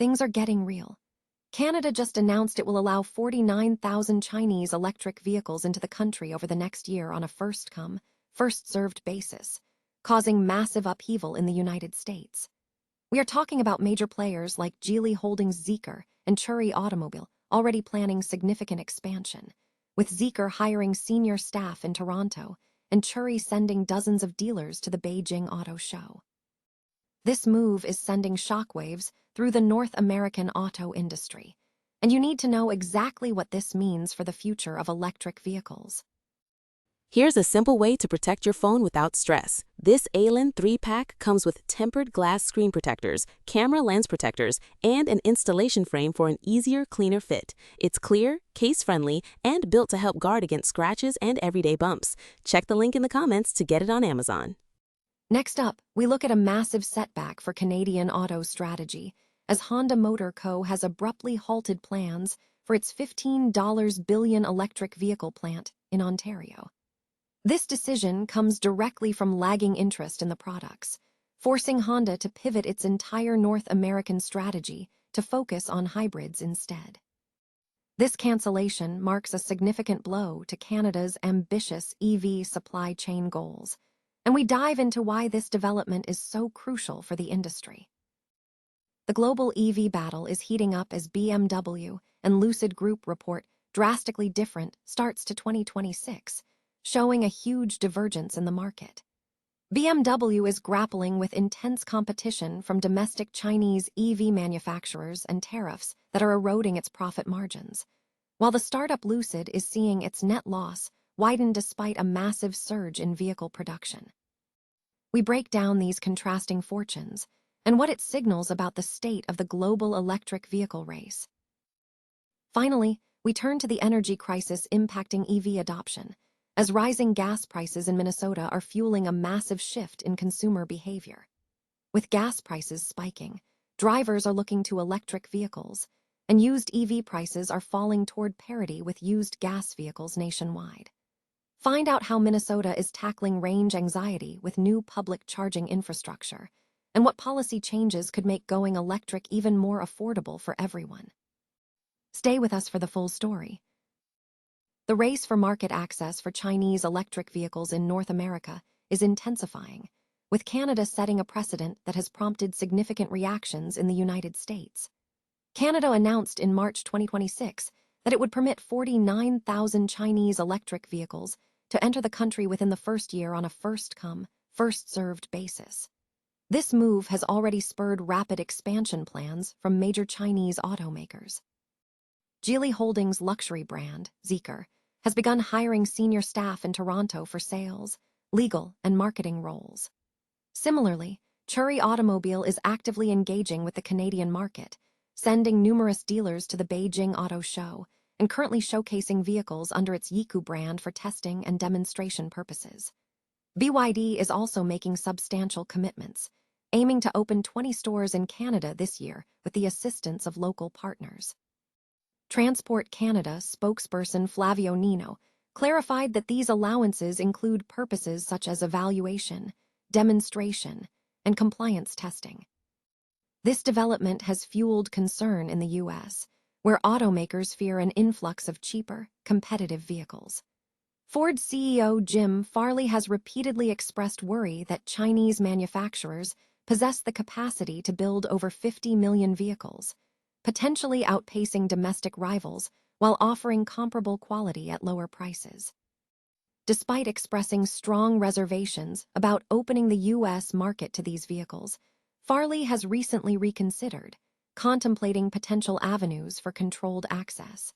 things are getting real. Canada just announced it will allow 49,000 Chinese electric vehicles into the country over the next year on a first-come, first-served basis, causing massive upheaval in the United States. We are talking about major players like Geely Holdings Zeekr and Chery Automobile already planning significant expansion, with Zeekr hiring senior staff in Toronto and Chery sending dozens of dealers to the Beijing Auto Show. This move is sending shockwaves through the North American auto industry, and you need to know exactly what this means for the future of electric vehicles. Here's a simple way to protect your phone without stress. This ALEN 3-pack comes with tempered glass screen protectors, camera lens protectors, and an installation frame for an easier, cleaner fit. It's clear, case-friendly, and built to help guard against scratches and everyday bumps. Check the link in the comments to get it on Amazon. Next up, we look at a massive setback for Canadian auto strategy, as Honda Motor Co. has abruptly halted plans for its $15 billion electric vehicle plant in Ontario. This decision comes directly from lagging interest in the products, forcing Honda to pivot its entire North American strategy to focus on hybrids instead. This cancellation marks a significant blow to Canada's ambitious EV supply chain goals, and we dive into why this development is so crucial for the industry. The global EV battle is heating up as BMW and Lucid Group report drastically different starts to 2026, showing a huge divergence in the market. BMW is grappling with intense competition from domestic Chinese EV manufacturers and tariffs that are eroding its profit margins, while the startup Lucid is seeing its net loss widen despite a massive surge in vehicle production. We break down these contrasting fortunes and what it signals about the state of the global electric vehicle race. Finally, we turn to the energy crisis impacting EV adoption, as rising gas prices in Minnesota are fueling a massive shift in consumer behavior. With gas prices spiking, drivers are looking to electric vehicles, and used EV prices are falling toward parity with used gas vehicles nationwide. Find out how Minnesota is tackling range anxiety with new public charging infrastructure, and what policy changes could make going electric even more affordable for everyone. Stay with us for the full story. The race for market access for Chinese electric vehicles in North America is intensifying, with Canada setting a precedent that has prompted significant reactions in the United States. Canada announced in March 2026 that it would permit 49,000 Chinese electric vehicles to enter the country within the first year on a first-come, first-served basis. This move has already spurred rapid expansion plans from major Chinese automakers. Geely Holdings' luxury brand, Zeekr, has begun hiring senior staff in Toronto for sales, legal, and marketing roles. Similarly, Chery Automobile is actively engaging with the Canadian market, sending numerous dealers to the Beijing Auto Show and currently showcasing vehicles under its Yiku brand for testing and demonstration purposes. BYD is also making substantial commitments, aiming to open 20 stores in Canada this year with the assistance of local partners. Transport Canada spokesperson Flavio Nino clarified that these allowances include purposes such as evaluation, demonstration, and compliance testing. This development has fueled concern in the U.S., where automakers fear an influx of cheaper, competitive vehicles. Ford CEO Jim Farley has repeatedly expressed worry that Chinese manufacturers possess the capacity to build over 50 million vehicles, potentially outpacing domestic rivals while offering comparable quality at lower prices. Despite expressing strong reservations about opening the U.S. market to these vehicles, Farley has recently reconsidered, contemplating potential avenues for controlled access.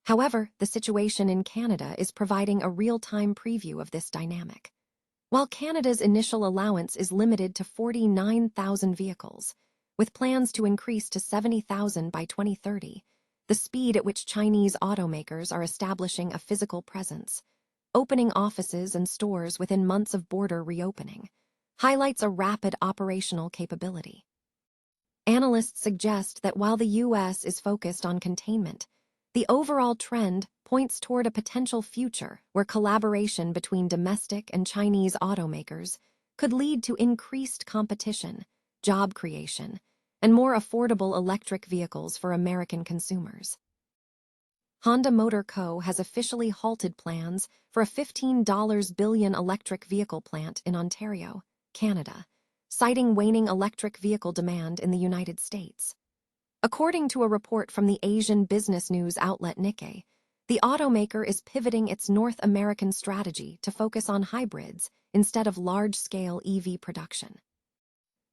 However, the situation in Canada is providing a real-time preview of this dynamic. While Canada's initial allowance is limited to 49,000 vehicles, with plans to increase to 70,000 by 2030, the speed at which Chinese automakers are establishing a physical presence, opening offices and stores within months of border reopening, highlights a rapid operational capability. Analysts suggest that while the U.S. is focused on containment, the overall trend points toward a potential future where collaboration between domestic and Chinese automakers could lead to increased competition, job creation, and more affordable electric vehicles for American consumers. Honda Motor Co. has officially halted plans for a $15 billion electric vehicle plant in Ontario, Canada, citing waning electric vehicle demand in the United States. According to a report from the Asian business news outlet Nikkei, the automaker is pivoting its North American strategy to focus on hybrids instead of large-scale EV production.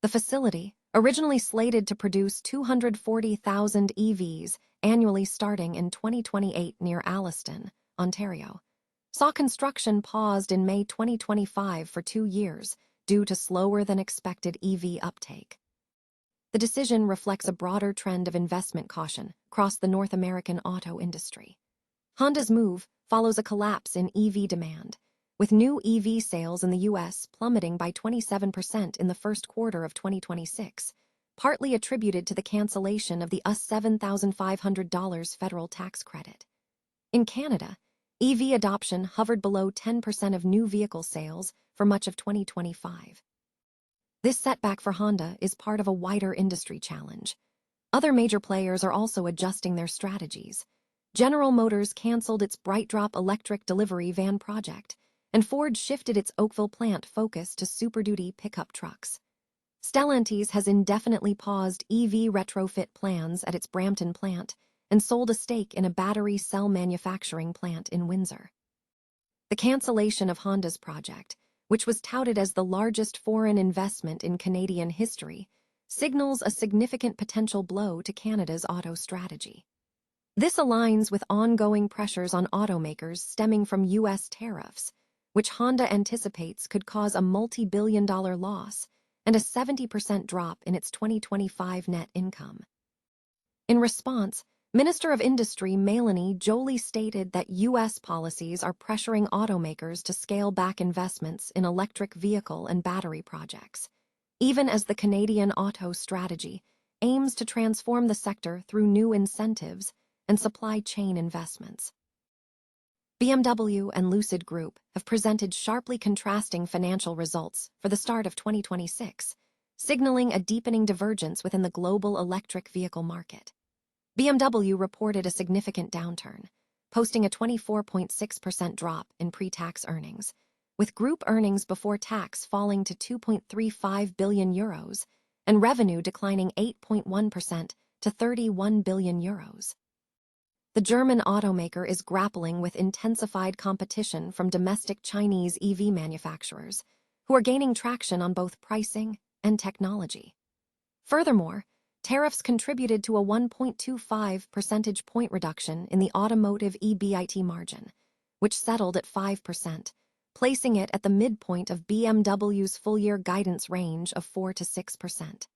The facility, originally slated to produce 240,000 EVs annually starting in 2028 near Alliston, Ontario, saw construction paused in May 2025 for 2 years due to slower-than-expected EV uptake. The decision reflects a broader trend of investment caution across the North American auto industry. Honda's move follows a collapse in EV demand, with new EV sales in the U.S. plummeting by 27% in the first quarter of 2026, partly attributed to the cancellation of the US $7,500 federal tax credit. In Canada, EV adoption hovered below 10% of new vehicle sales for much of 2025. This setback for Honda is part of a wider industry challenge. Other major players are also adjusting their strategies. General Motors canceled its BrightDrop electric delivery van project, and Ford shifted its Oakville plant focus to Super-Duty pickup trucks. Stellantis has indefinitely paused EV retrofit plans at its Brampton plant and sold a stake in a battery cell manufacturing plant in Windsor. The cancellation of Honda's project, which was touted as the largest foreign investment in Canadian history, signals a significant potential blow to Canada's auto strategy. This aligns with ongoing pressures on automakers stemming from U.S. tariffs, which Honda anticipates could cause a multi-billion-dollar loss and a 70% drop in its 2025 net income. In response, Minister of Industry Melanie Joly stated that U.S. policies are pressuring automakers to scale back investments in electric vehicle and battery projects, even as the Canadian auto strategy aims to transform the sector through new incentives and supply chain investments. BMW and Lucid Group have presented sharply contrasting financial results for the start of 2026, signaling a deepening divergence within the global electric vehicle market. BMW reported a significant downturn, posting a 24.6% drop in pre-tax earnings, with group earnings before tax falling to €2.35 billion and revenue declining 8.1% to €31 billion. The German automaker is grappling with intensified competition from domestic Chinese EV manufacturers, who are gaining traction on both pricing and technology. Furthermore, tariffs contributed to a 1.25 percentage point reduction in the automotive EBIT margin, which settled at 5%, placing it at the midpoint of BMW's full-year guidance range of 4 to 6%.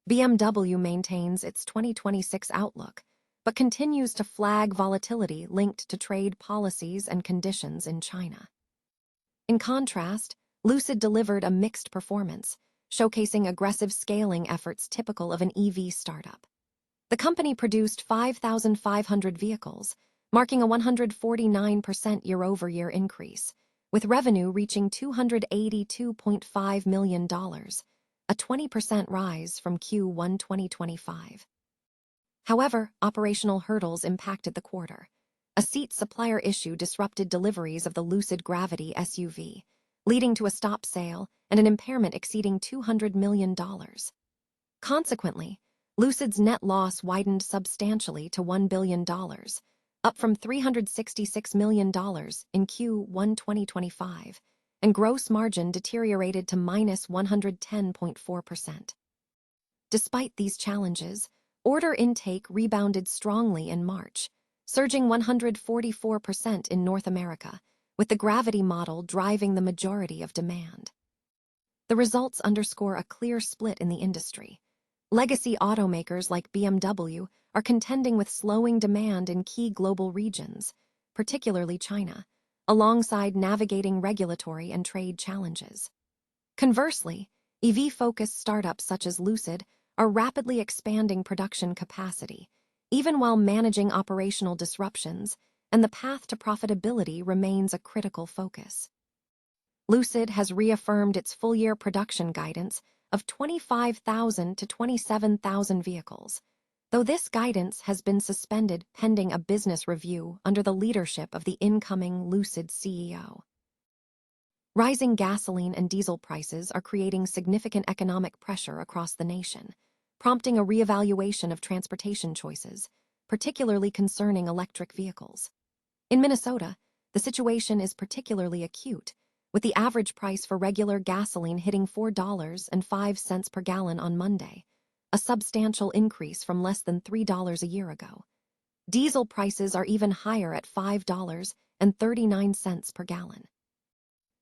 BMW maintains its 2026 outlook, but continues to flag volatility linked to trade policies and conditions in China. In contrast, Lucid delivered a mixed performance, showcasing aggressive scaling efforts typical of an EV startup. The company produced 5,500 vehicles, marking a 149% year-over-year increase, with revenue reaching $282.5 million, a 20% rise from Q1 2025. However, operational hurdles impacted the quarter. A seat supplier issue disrupted deliveries of the Lucid Gravity SUV, leading to a stop sale and an impairment exceeding $200 million. Consequently, Lucid's net loss widened substantially to $1 billion, up from $366 million in Q1 2025, and gross margin deteriorated to -110.4%. Despite these challenges, order intake rebounded strongly in March, surging 144% in North America, with the Gravity model driving the majority of demand. The results underscore a clear split in the industry. Legacy automakers like BMW are contending with slowing demand in key global regions, particularly China, alongside navigating regulatory and trade challenges. Conversely, EV-focused startups such as Lucid are rapidly expanding production capacity, even while managing operational disruptions, and the path to profitability remains a critical focus. Lucid has reaffirmed its full-year production guidance of 25,000 to 27,000 vehicles, though this guidance has been suspended pending a business review under the leadership of the incoming Lucid CEO. Rising gasoline and diesel prices are creating significant economic pressure across the nation, prompting a reevaluation of transportation choices, particularly concerning electric vehicles. In Minnesota, the situation is particularly acute, with the average price for regular gasoline hitting $4.05 per gallon on Monday, a substantial increase from less than $3 a year ago. Diesel prices are even higher at $5.39 per gallon.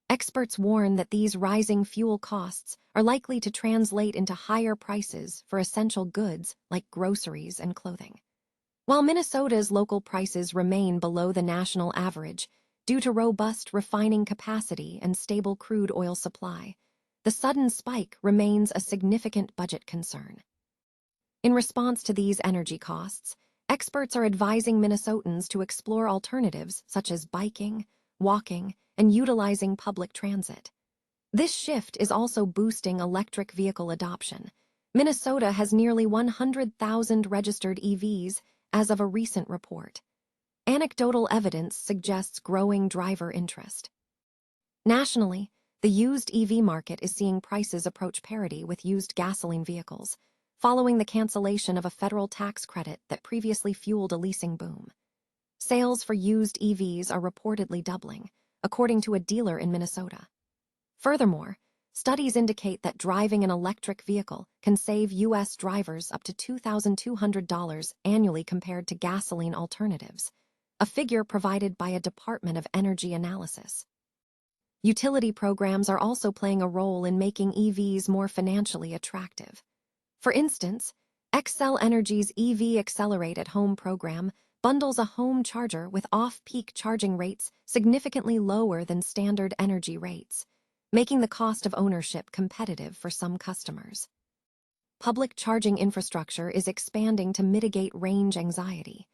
Experts warn that these rising fuel costs are likely to translate into higher prices for essential goods like groceries and clothing. While Minnesota's local prices remain below the national average due to robust refining capacity and stable crude oil supply, the sudden spike remains a significant budget concern. In response to these energy costs, experts are advising Minnesotans to explore alternatives such as biking, walking, and utilizing public transit. This shift is also boosting electric vehicle adoption. Minnesota has nearly 100,000 registered EVs as of a recent report. Anecdotal evidence suggests growing driver interest. Nationally, the used EV market is seeing prices approach parity with used gasoline vehicles, following the cancellation of a federal tax credit that previously fueled a leasing boom. Sales for used EVs are reportedly doubling, according to a dealer in Minnesota. Furthermore, studies indicate that driving an electric vehicle can save U.S. drivers up to $2,200 annually compared to gasoline alternatives, a figure provided by a Department of Energy analysis. Utility programs are also playing a role in making EVs more financially attractive. For instance, Xcel Energy's EV Accelerate at Home program bundles a home charger with off-peak charging rates significantly lower than standard energy rates, making the cost of ownership competitive for some customers. Public charging infrastructure is expanding to mitigate range anxiety.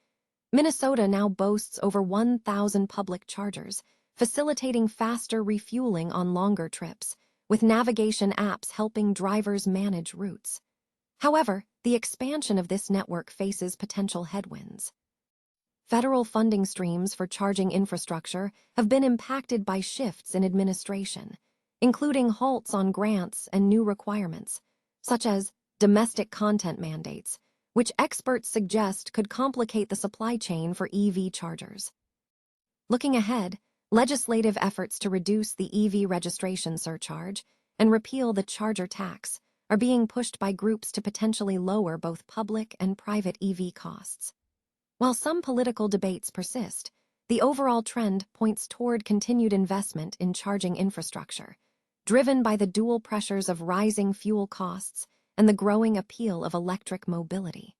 Minnesota now boasts over 1,000 public chargers, facilitating faster refueling on longer trips, with navigation apps helping drivers manage routes. However, the expansion of this network faces potential headwinds. Federal funding streams for charging infrastructure have been impacted by shifts in administration, including halts on grants and new requirements, such as domestic content mandates, which experts suggest could complicate the supply chain for EV chargers. Looking ahead, legislative efforts to reduce the EV registration surcharge and repeal the charger tax are being pushed by groups to potentially lower both public and private EV costs. While some political debates persist, the overall trend points toward continued investment in charging infrastructure, driven by the dual pressures of rising fuel costs and the growing appeal of electric mobility.